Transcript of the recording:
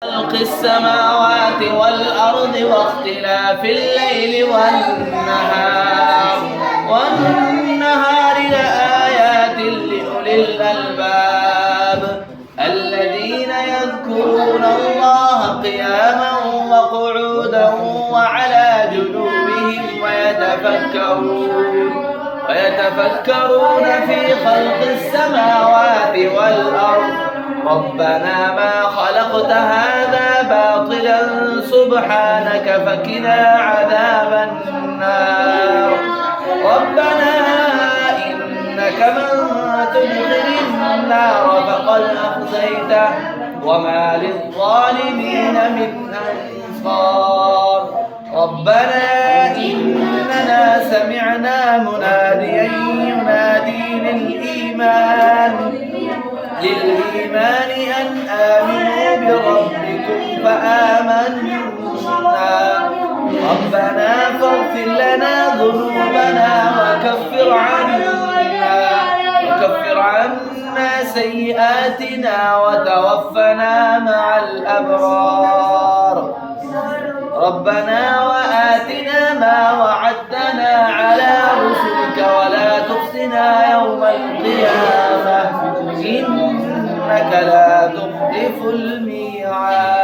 خلق السماوات والأرض واختلاف الليل والنهار لآيات لأولي الألباب الذين يذكرون الله قياما وقعودا وعلى جنوبهم ويتفكرون في خلق السماوات والأرض ربنا ما خلقت هذا باطلا سبحانك فقنا عذاب النار ربنا إنك من تدخل النار فقد أخزيته وما للظالمين من أنصار ربنا إننا سمعنا مناديا ينادي للإيمان أن آمنوا بربكم فآمنا ربنا فاغفر لنا ذنوبنا وكفر عنا سيئاتنا وتوفنا مع الأبرار ربنا وآتنا ما وعدتنا على رسلك ولا تخزنا يوم القيامة إنك لا تخلف الميعاد.